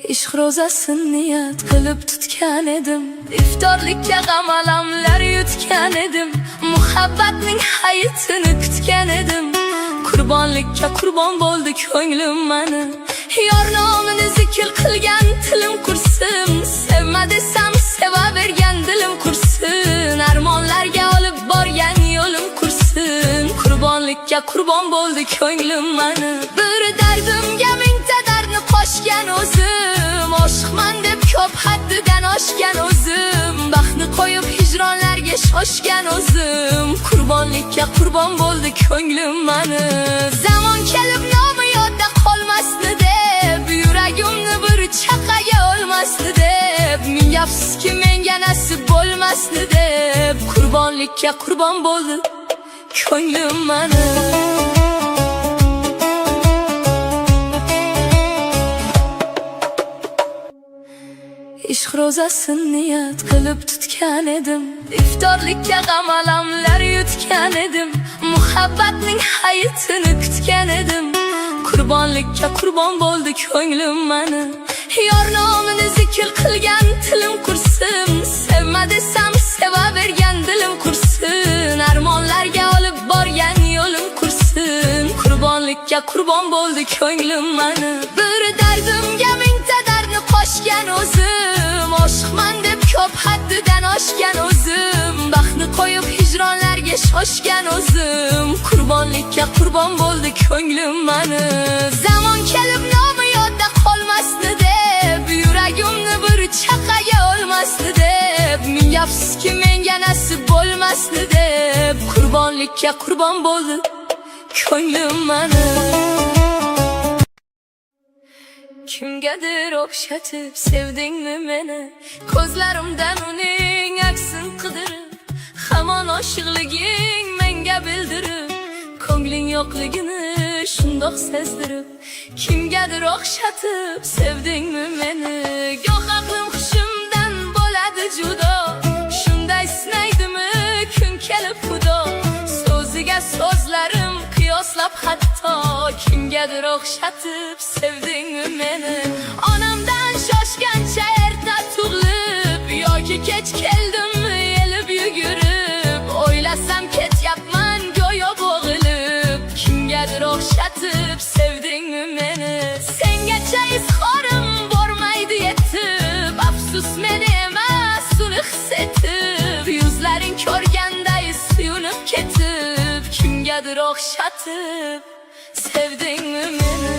ishq ro'zasin niyat qilib tutgan edim. Iftorlikka g'amalamlar yutgan edim. Muhabbatning hayitini kutgan edim. Qurbonlikka qurbon bo'ldi ko'nglim mani. Yor nomini zikr qilgan tilim qursin. Sevma desam sevavergan dilim qursin. Armonlarga olib borgan yo'lim qursin. Qurbonlikka qurbon bo'ldi ko'nglim mani. Bir dardimga mingta dardni qo'shgan o'zim. Oshiqman deb ko'p haddidan oshgan o'zim. Baxtni qo'yib hijronlarga shoshgan o'zim. Qurbonlikka qurbon bo'ldi ko'nglim mani. Zamon kelib nomi yodda qolmasdi deb, yuragimni bir chaqaga olmasdi deb, ming afsuski menga nasib bo'lmasdi deb, qurbonlikka qurbon bo'ldi ko'nglim mani. Ishq ro'zasin niyat qilib tutgan edim. Iftorlikka g'amalamlar yutgan edim. Muhabbatning hayitini kutgan edim. Qurbonlikka qurbon bo'ldi ko'nglim mani. Yor nomini zikr qilgan tilim qursin. Sevma desam sevavergan dilim qursin. Armonlarga olib borgan yo'lim qursin. Qurbonlikka qurbon bo'ldi ko'nglim mani. Bir dardimga mingta dardni qo'shgan o'zim. Oshiqman deb ko'p haddidan oshgan o'zim. Baxtni qo'yib hijronlarga shoshgan o'zim. Qurbonlikka qurbon bo'ldi ko'nglim mani. Zamon kelib nomi yodda qolmasdi deb, yuragimni bir chaqaga olmasdi deb, ming afsuski menga nasib bo'lmasdi deb, qurbonlikka qurbon bo'ldi ko'nglim mani. Kimgadir o'xshatib sevdingmi meni? Ko'zlarimdan uning aksin qidirib, hamon oshiqliging menga bildirib, ko'ngling yo'qligini shundoq sezdirib. Kimgadir o'xshatib sevdingmi meni? Goh aqlim hushimdan bo'ladi judo, shunday sinaydimi kun kelib xudo. So'ziga so'zlarim qiyoslab hatto, kimgadir o'xshatib sevdingmi meni? Onamdan shoshgancha erta tug'ilib, yoki kech keldimmi elib yugurib, o'ylasam ketyapman go'yo bo'g'ilib. Kimgadir o'xshatib sevdingmi meni? Sengacha izhorim bormaydi yetib, afsus meni emas uni his etib, yuzlaring ko'rganday suyunib ketib. Kimgadir o'xshatib sevdingmi meni?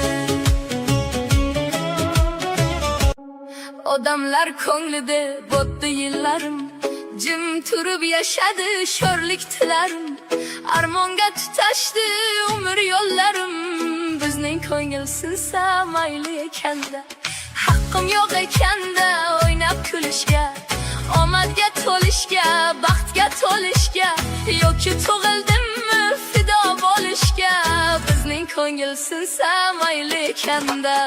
Odamlar ko'nglida bo'tdi yillarim, jim turib yashadi sho'rlik tilarim. Armonga tutashdi umr yo'llarim. Bizning ko'ngil sinsa mayli ekanda, haqqim yo'q ekanda o'ynab kulishga, omadga to'lishga, baxtga to'lishga, yoki tug'ildimmi fido bo'lishga. Bizning ko'ngil sinsa mayli ekanda,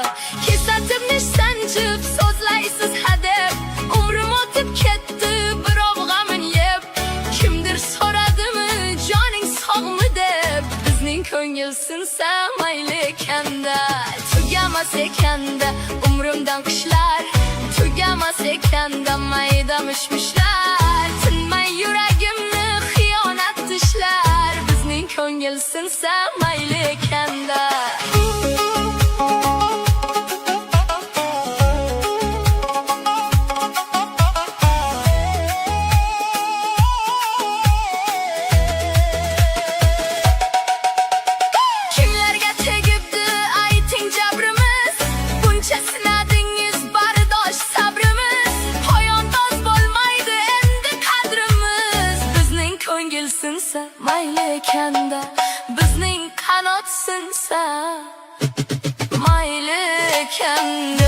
kesatib nish sanjib so'zlaysiz hadeb, umrim o'tib ketdi birov g'amin yeb. Kimdir so'radimi joning sog'mi deb, bizning ko'ngil sinsa mayli ekanda, tugamas ekanda umrimdan qishlar, tugamas ekanda mayda mishmishlar. Tinmay yuragimni xiyonat tishlar, bizning ko'ngil sinsa mayli ekanda. Kimlarga tegibdi ayting jabrimiz, buncha sinadingiz bardosh sabrimiz. Poyondoz bo'lmaydi endi qadrimiz, bizning ko'ngil sinsa mayli ekanda, bizning qanot sinsa mayli ekanda.